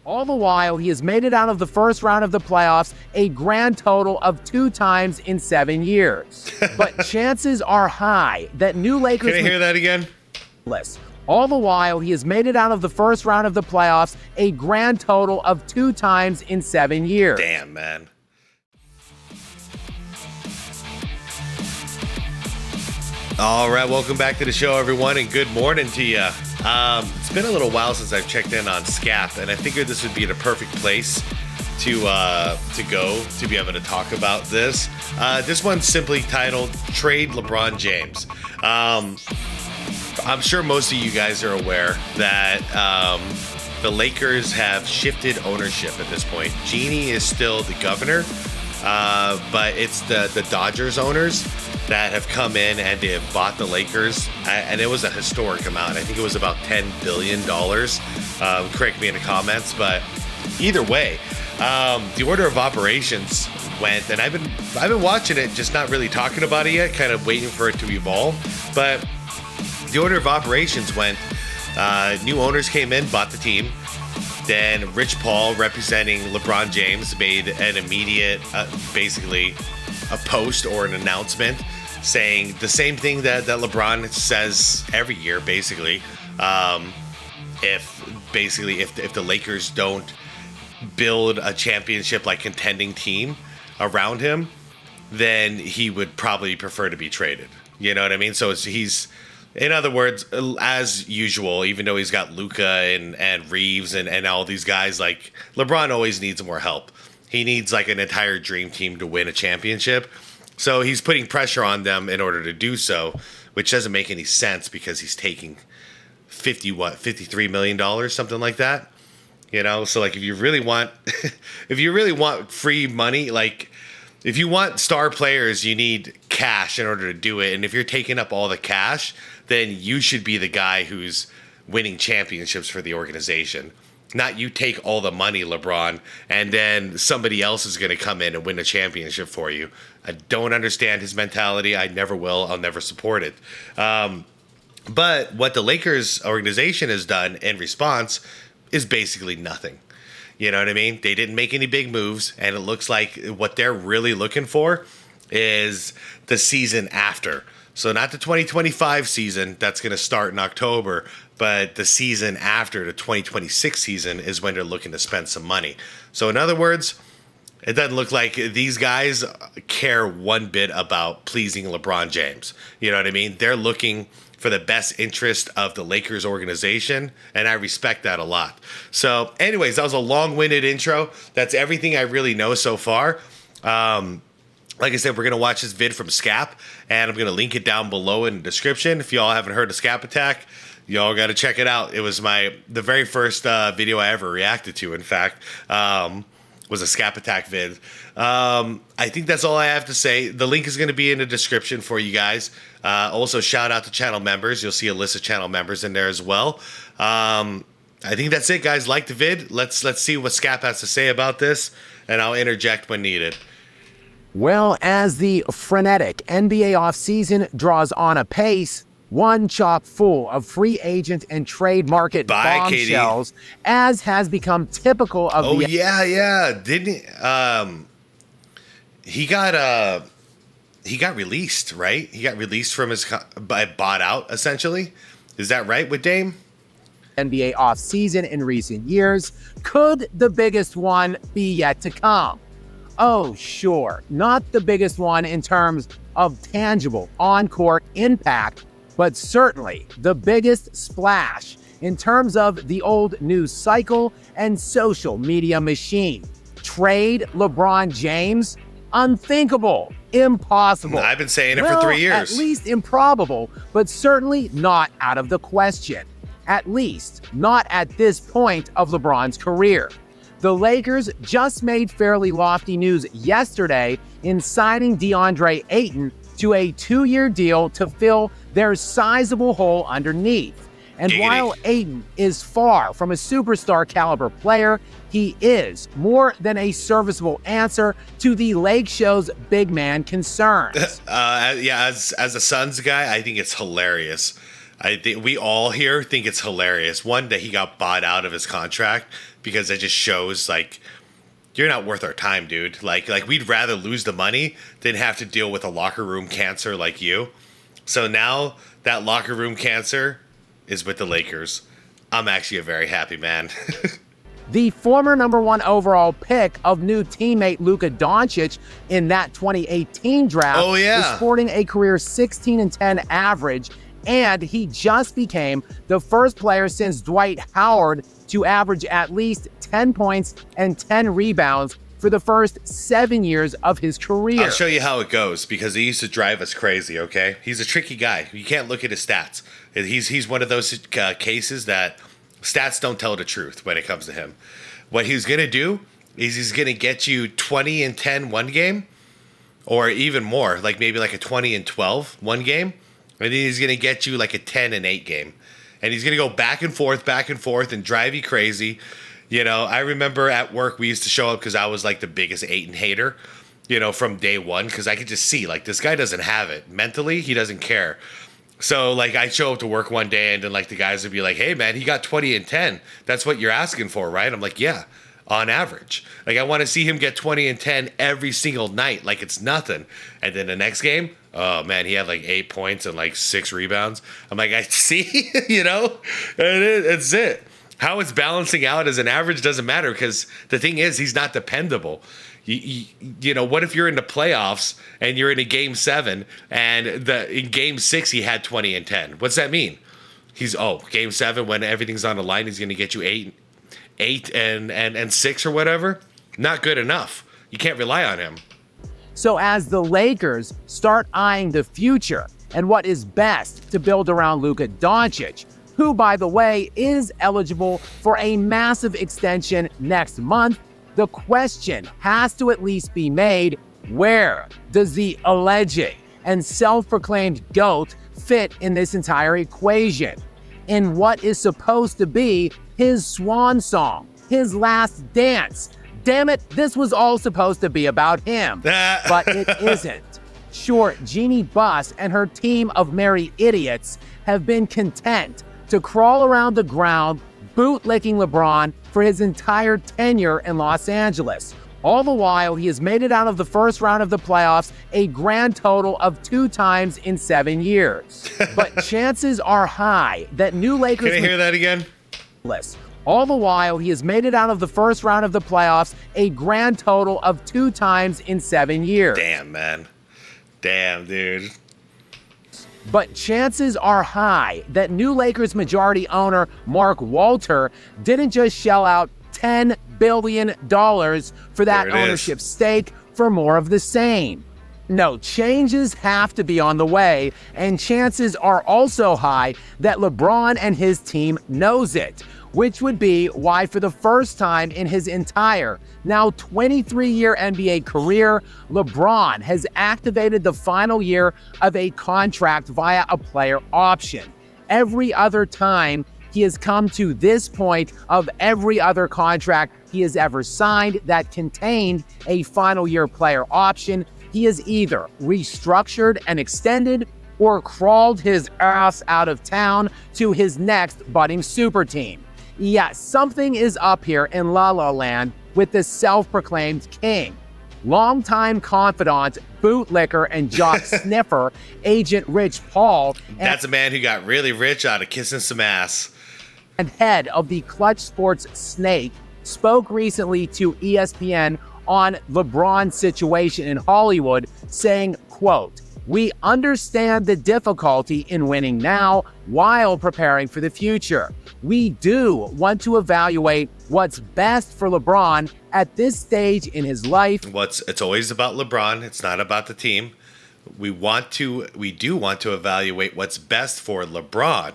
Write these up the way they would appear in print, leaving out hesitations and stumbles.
All the while, he has made it out of the first round of the playoffs a grand total of 2 times in 7 years. But chances are high that new Lakers... Can I hear that again? All the while, he has made it out of the first round of the playoffs a grand total of 2 times in 7 years. Damn, man. All right, welcome back to the show, everyone, and good morning to you. It's been a little while since I've checked in on Skap, and I figured this would be the perfect place to go to be able to talk about this. This one's simply titled "Trade LeBron James." I'm sure most of you guys are aware that the Lakers have shifted ownership at this point. Genie is still the governor, but it's the Dodgers owners that have come in and they have bought the Lakers, and it was a historic amount. I think it was about $10 billion. Correct me in the comments, but either way, the order of operations went, and I've been watching it, just not really talking about it yet, kind of waiting for it to evolve. But the order of operations went: new owners came in, bought the team. Then Rich Paul, representing LeBron James, made an immediate, basically, a post or an announcement saying the same thing that LeBron says every year, basically. If the Lakers don't build a championship-like contending team around him, then he would probably prefer to be traded. You know what I mean? So he's, in other words, as usual, even though he's got Luka and Reeves and all these guys, like, LeBron always needs more help. He needs like an entire dream team to win a championship. So he's putting pressure on them in order to do so, which doesn't make any sense because he's taking $53 million, something like that. You know, so like if you really want free money, like if you want star players, you need cash in order to do it. And if you're taking up all the cash, then you should be the guy who's winning championships for the organization. Not you take all the money, LeBron, and then somebody else is going to come in and win a championship for you. I don't understand his mentality. I never will. I'll never support it. But what the Lakers organization has done in response is basically nothing. You know what I mean? They didn't make any big moves, and it looks like what they're really looking for is the season after. So not the 2025 season that's going to start in October, but the season after, the 2026 season, is when they're looking to spend some money. So in other words, it doesn't look like these guys care one bit about pleasing LeBron James. You know what I mean? They're looking for the best interest of the Lakers organization, and I respect that a lot. So anyways, that was a long-winded intro. That's everything I really know so far. Like I said, we're going to watch this vid from Skap, and I'm going to link it down below in the description. If y'all haven't heard of SxADk, y'all got to check it out. It was the very first video I ever reacted to, in fact, was a SxADk vid. I think that's all I have to say. The link is going to be in the description for you guys. Also, shout out to channel members. You'll see a list of channel members in there as well. I think that's it, guys. Like the vid. Let's see what Skap has to say about this, and I'll interject when needed. Well, as the frenetic NBA offseason draws on apace, one chock full of free agent and trade market bombshells, as has become typical of the... Didn't he got released, right? He got released from his bought out, essentially. Is that right with Dame? NBA offseason in recent years. Could the biggest one be yet to come? Oh, sure. Not the biggest one in terms of tangible on-court impact, but certainly the biggest splash in terms of the old news cycle and social media machine. Trade LeBron James? Unthinkable. Impossible. I've been saying it for 3 years. At least improbable, but certainly not out of the question. At least not at this point of LeBron's career. The Lakers just made fairly lofty news yesterday in signing DeAndre Ayton to a 2-year deal to fill their sizable hole underneath. And while Ayton is far from a superstar caliber player, he is more than a serviceable answer to the Lake Show's big man concerns. As a Suns guy, I think it's hilarious. I think we all here think it's hilarious. One, that he got bought out of his contract because it just shows like you're not worth our time, dude. Like we'd rather lose the money than have to deal with a locker room cancer like you. So now that locker room cancer is with the Lakers. I'm actually a very happy man. The former #1 overall pick of new teammate Luka Doncic in that 2018 draft is sporting a career 16-10 average, and he just became the first player since Dwight Howard to average at least 10 points and 10 rebounds for the first 7 years of his career. I'll show you how it goes because he used to drive us crazy, okay? He's a tricky guy. You can't look at his stats. He's one of those cases that stats don't tell the truth when it comes to him. What he's going to do is he's going to get you 20 and 10 one game, or even more, like maybe like a 20 and 12 one game, and then he's going to get you like a 10 and 8 game. And he's going to go back and forth and drive you crazy. You know, I remember at work we used to show up because I was like the biggest Ayton hater, you know, from day one, because I could just see like this guy doesn't have it. Mentally, he doesn't care. So, like, I'd show up to work one day, and then, like, the guys would be like, hey, man, he got 20 and 10. That's what you're asking for, right? I'm like, yeah, on average. Like, I want to see him get 20 and 10 every single night, like it's nothing. And then the next game, oh, man, he had, like, 8 points and, like, 6 rebounds. I'm like, I see, you know? And it's it. How it's balancing out as an average doesn't matter because the thing is, he's not dependable. You know, what if you're in the playoffs and you're in a game 7 and in game 6 he had 20 and 10? What's that mean? Game 7 when everything's on the line, he's going to get you 8 and 6 or whatever? Not good enough. You can't rely on him. So as the Lakers start eyeing the future and what is best to build around Luka Doncic, who, by the way, is eligible for a massive extension next month, the question has to at least be made, where does the alleged and self-proclaimed GOAT fit in this entire equation? In what is supposed to be his swan song, his last dance. Damn it, this was all supposed to be about him, but it isn't. Sure, Jeannie Buss and her team of merry idiots have been content to crawl around the ground bootlicking LeBron for his entire tenure in Los Angeles. All the while, he has made it out of the first round of the playoffs a grand total of 2 times in 7 years. But chances are high that new Lakers... Can I hear that again? All the while, he has made it out of the first round of the playoffs a grand total of 2 times in 7 years. Damn, man. Damn, dude. But chances are high that new Lakers majority owner Mark Walter didn't just shell out $10 billion for that ownership stake for more of the same. No, changes have to be on the way, and chances are also high that LeBron and his team knows it, which would be why for the first time in his entire, now 23-year NBA career, LeBron has activated the final year of a contract via a player option. Every other time he has come to this point of every other contract he has ever signed that contained a final year player option, he has either restructured and extended or crawled his ass out of town to his next budding super team. Yeah, something is up here in La La Land with the self-proclaimed king. Longtime confidant, bootlicker, and jock sniffer, Agent Rich Paul. That's a man who got really rich out of kissing some ass. And head of the Clutch Sports Snake spoke recently to ESPN on LeBron's situation in Hollywood, saying, quote, "We understand the difficulty in winning now while preparing for the future. We do want to evaluate what's best for LeBron at this stage in his life." It's always about LeBron. It's not about the team. We do want to evaluate what's best for LeBron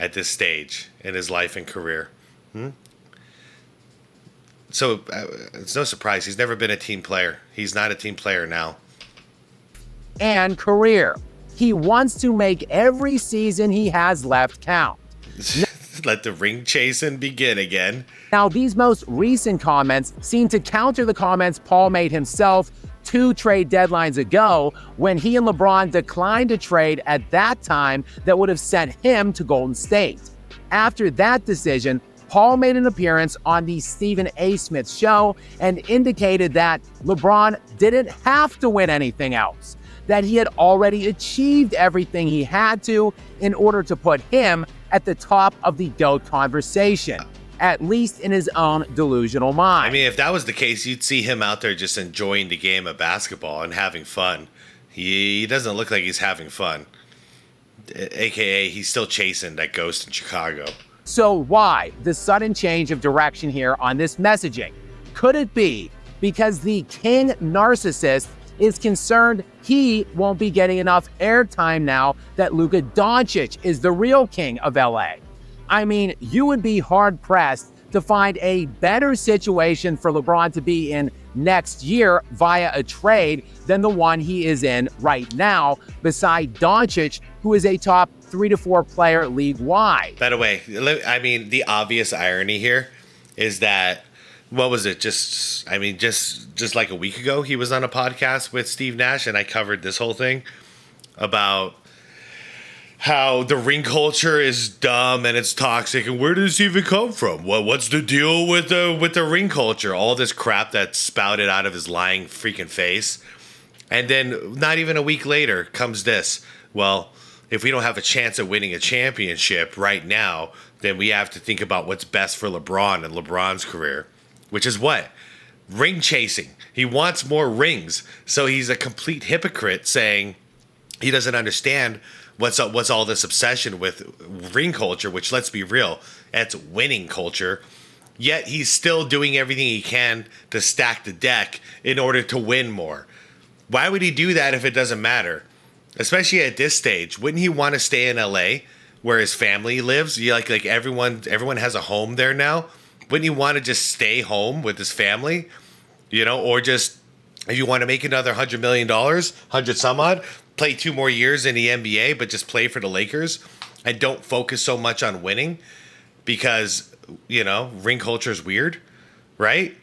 at this stage in his life and career. So it's no surprise. He's never been a team player. He's not a team player now. And career. He wants to make every season he has left count. Let the ring chasing begin again. Now, these most recent comments seem to counter the comments Paul made himself 2 trade deadlines ago when he and LeBron declined a trade at that time that would have sent him to Golden State. After that decision, Paul made an appearance on the Stephen A. Smith show and indicated that LeBron didn't have to win anything else, that he had already achieved everything he had to in order to put him at the top of the GOAT conversation, at least in his own delusional mind. I mean, if that was the case, you'd see him out there just enjoying the game of basketball and having fun. He doesn't look like he's having fun. AKA, he's still chasing that ghost in Chicago. So why the sudden change of direction here on this messaging? Could it be because the king narcissist is concerned he won't be getting enough airtime now that Luka Doncic is the real king of LA? I mean, you would be hard-pressed to find a better situation for LeBron to be in next year via a trade than the one he is in right now, beside Doncic, who is a top 3 to 4 player league-wide. By the way, I mean, the obvious irony here is that, what was it? Just like a week ago, he was on a podcast with Steve Nash, and I covered this whole thing about how the ring culture is dumb and it's toxic, and where does this even come from? What's the deal with the ring culture? All this crap that spouted out of his lying freaking face. And then not even a week later comes this. Well, if we don't have a chance at winning a championship right now, then we have to think about what's best for LeBron and LeBron's career. Which is what? Ring chasing. He wants more rings. So he's a complete hypocrite saying he doesn't understand what's all this obsession with ring culture, which, let's be real, that's winning culture. Yet he's still doing everything he can to stack the deck in order to win more. Why would he do that if it doesn't matter? Especially at this stage. Wouldn't he want to stay in LA where his family lives? Like everyone has a home there now. Wouldn't he want to just stay home with his family? Or just, if you want to make another $100 million, 100 some odd, play 2 more years in the NBA, but just play for the Lakers and don't focus so much on winning because, ring culture is weird, right?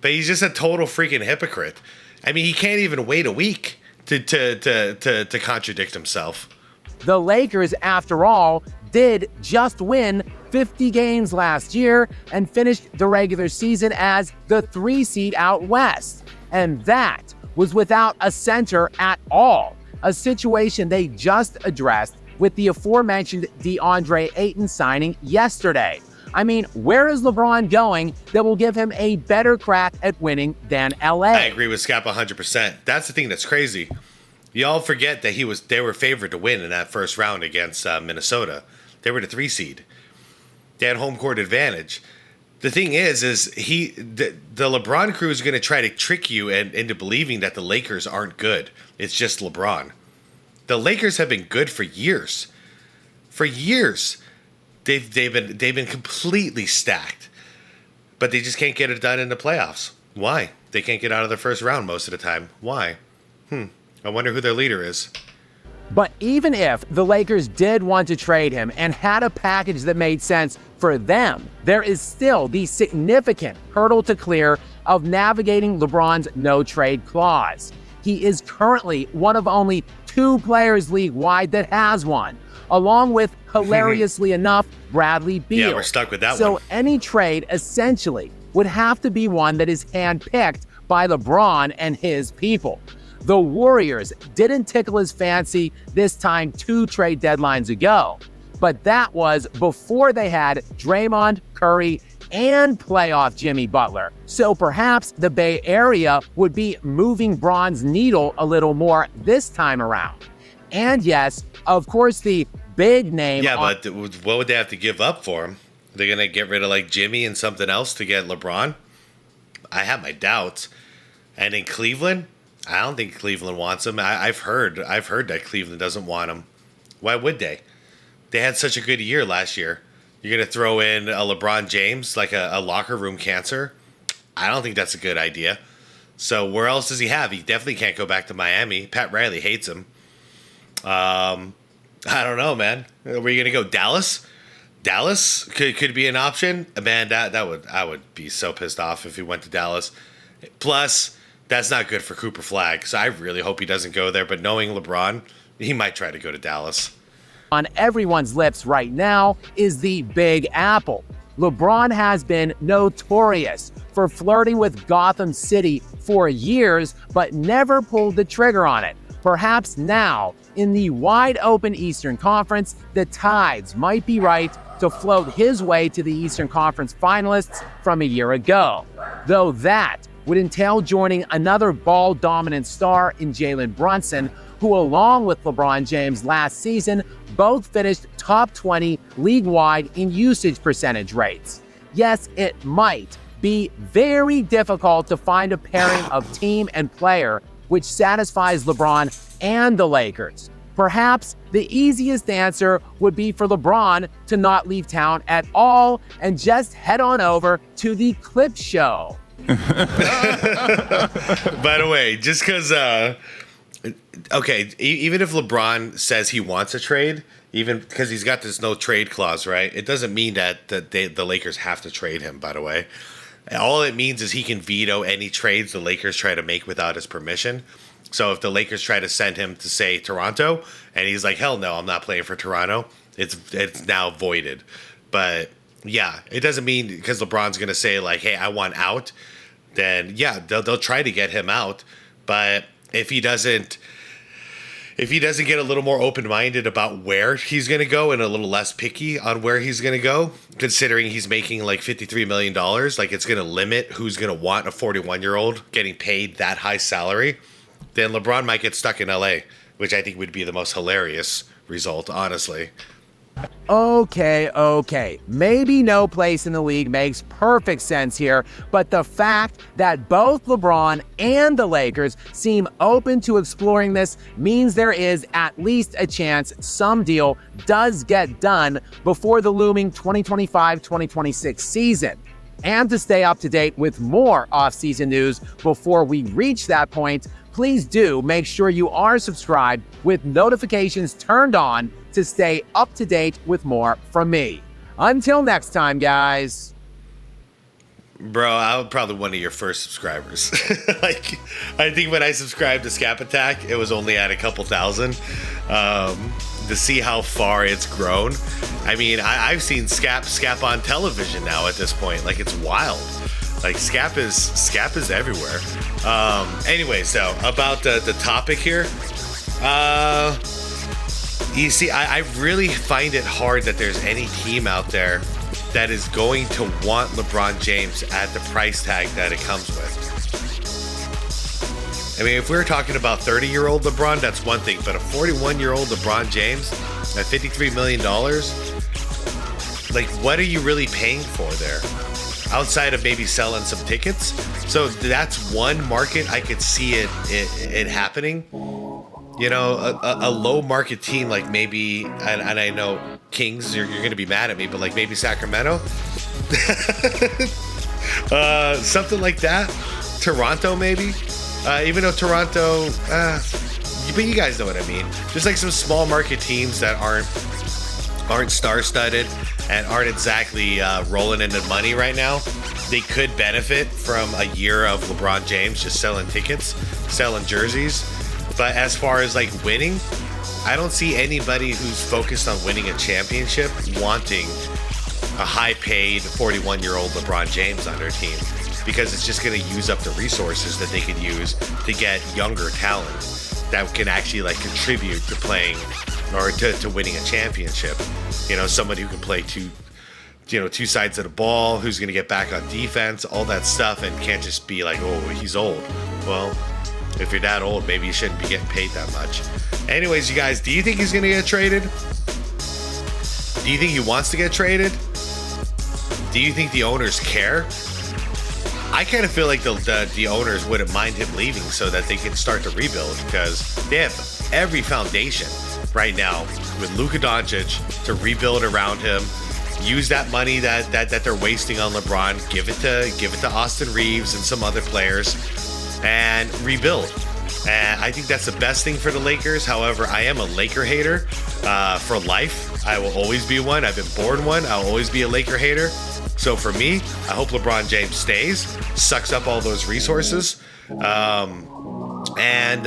But he's just a total freaking hypocrite. I mean, he can't even wait a week to contradict himself. The Lakers, after all, did just win 50 games last year and finished the regular season as the 3 seed out west. And that was without a center at all, a situation they just addressed with the aforementioned DeAndre Ayton signing yesterday. I mean, where is LeBron going that will give him a better crack at winning than LA? I agree with Skap 100%. That's the thing that's crazy. Y'all forget that they were favored to win in that first round against Minnesota. They were the 3 seed. They had home court advantage. The thing is the LeBron crew is going to try to trick you into believing that the Lakers aren't good. It's just LeBron. The Lakers have been good for years. For years, they've been completely stacked, but they just can't get it done in the playoffs. Why? They can't get out of the first round most of the time. Why? I wonder who their leader is. But even if the Lakers did want to trade him and had a package that made sense for them, there is still the significant hurdle to clear of navigating LeBron's no-trade clause. He is currently one of only 2 players league-wide that has one, along with, hilariously enough, Bradley Beal. Yeah, we're stuck with that one. So any trade, essentially, would have to be one that is handpicked by LeBron and his people. The Warriors didn't tickle his fancy this time 2 trade deadlines ago, but that was before they had Draymond, Curry, and playoff Jimmy Butler. So perhaps the Bay Area would be moving Bron's needle a little more this time around. And yes, of course, the big name... Yeah, but what would they have to give up for him? They're going to get rid of Jimmy and something else to get LeBron? I have my doubts. And in Cleveland... I don't think Cleveland wants him. I've heard that Cleveland doesn't want him. Why would they? They had such a good year last year. You're going to throw in a LeBron James, like a locker room cancer? I don't think that's a good idea. So where else does he have? He definitely can't go back to Miami. Pat Riley hates him. I don't know, man. Were you going to go Dallas? Dallas could be an option. Man, I would be so pissed off if he went to Dallas. Plus... that's not good for Cooper Flagg, so I really hope he doesn't go there. But knowing LeBron, he might try to go to Dallas. On everyone's lips right now is the Big Apple. LeBron has been notorious for flirting with Gotham City for years, but never pulled the trigger on it. Perhaps now, in the wide-open Eastern Conference, the tides might be right to float his way to the Eastern Conference finalists from a year ago. Though that would entail joining another ball-dominant star in Jalen Brunson, who, along with LeBron James last season, both finished top 20 league-wide in usage percentage rates. Yes, it might be very difficult to find a pairing of team and player which satisfies LeBron and the Lakers. Perhaps the easiest answer would be for LeBron to not leave town at all and just head on over to the clip show. By the way, just because, even if LeBron says he wants a trade, even because he's got this no trade clause, right? It doesn't mean that the Lakers have to trade him, by the way. All it means is he can veto any trades the Lakers try to make without his permission. So if the Lakers try to send him to, say, Toronto, and he's like, hell no, I'm not playing for Toronto, it's now voided. But yeah, it doesn't mean because LeBron's going to say like, hey, I want out, then yeah, they'll try to get him out. But if he doesn't get a little more open-minded about where he's going to go and a little less picky on where he's going to go, considering he's making like $53 million, like it's going to limit who's going to want a 41-year-old getting paid that high salary, then LeBron might get stuck in LA, which I think would be the most hilarious result, honestly. Okay. Maybe no place in the league makes perfect sense here, but the fact that both LeBron and the Lakers seem open to exploring this means there is at least a chance some deal does get done before the looming 2025-2026 season. And to stay up to date with more off-season news before we reach that point, please do make sure you are subscribed with notifications turned on to stay up to date with more from me. Until next time, guys. Bro, I'm probably one of your first subscribers. Like, I think when I subscribed to SxADk, it was only at a couple thousand. To see how far it's grown. I mean, I've seen Skap on television now at this point. Like, it's wild. Like, Skap is everywhere. Anyway, so about the topic here. You see, I really find it hard that there's any team out there that is going to want LeBron James at the price tag that it comes with. I mean, if we're talking about 30-year-old LeBron, that's one thing. But a 41-year-old LeBron James at $53 million, like, what are you really paying for there? Outside of maybe selling some tickets. So that's one market I could see it happening. You know, a low market team like maybe, and I know Kings, you're going to be mad at me, but like maybe Sacramento. Something like that. Toronto maybe. Even though Toronto, but you guys know what I mean. Just like some small market teams that aren't star-studded and aren't exactly rolling into money right now. They could benefit from a year of LeBron James just selling tickets, selling jerseys. But as far as like winning, I don't see anybody who's focused on winning a championship wanting a high-paid 41-year-old LeBron James on their team, because it's just going to use up the resources that they could use to get younger talent that can actually like contribute to playing or to winning a championship. You know, somebody who can play two sides of the ball, who's going to get back on defense, all that stuff, and can't just be like, oh, he's old. Well, if you're that old, maybe you shouldn't be getting paid that much. Anyways, you guys, do you think he's going to get traded? Do you think he wants to get traded? Do you think the owners care? I kind of feel like the owners wouldn't mind him leaving so that they can start to rebuild, because they have every foundation right now with Luka Doncic to rebuild around him. Use that money that they're wasting on LeBron, give it to Austin Reeves and some other players, and rebuild. And I think that's the best thing for the Lakers. However, I am a Laker hater for life. I will always be one. I've been born one. I'll always be a Laker hater. So for me, I hope LeBron James stays, sucks up all those resources, and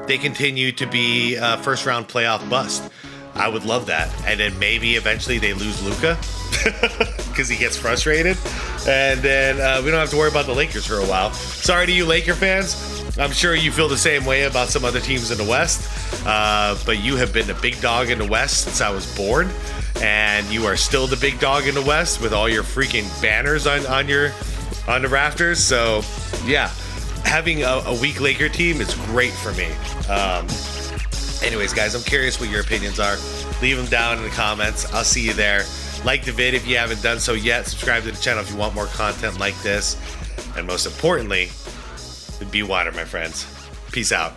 they continue to be a first-round playoff bust. I would love that. And then maybe eventually they lose Luka. because he gets frustrated. And then we don't have to worry about the Lakers for a while. Sorry to you Laker fans. I'm sure you feel the same way about some other teams in the West. But you have been the big dog in the West since I was born. And you are still the big dog in the West with all your freaking banners on the rafters. So, yeah. Having a weak Laker team is great for me. Anyways, guys, I'm curious what your opinions are. Leave them down in the comments. I'll see you there. Like the vid if you haven't done so yet. Subscribe to the channel if you want more content like this. And most importantly, be water, my friends. Peace out.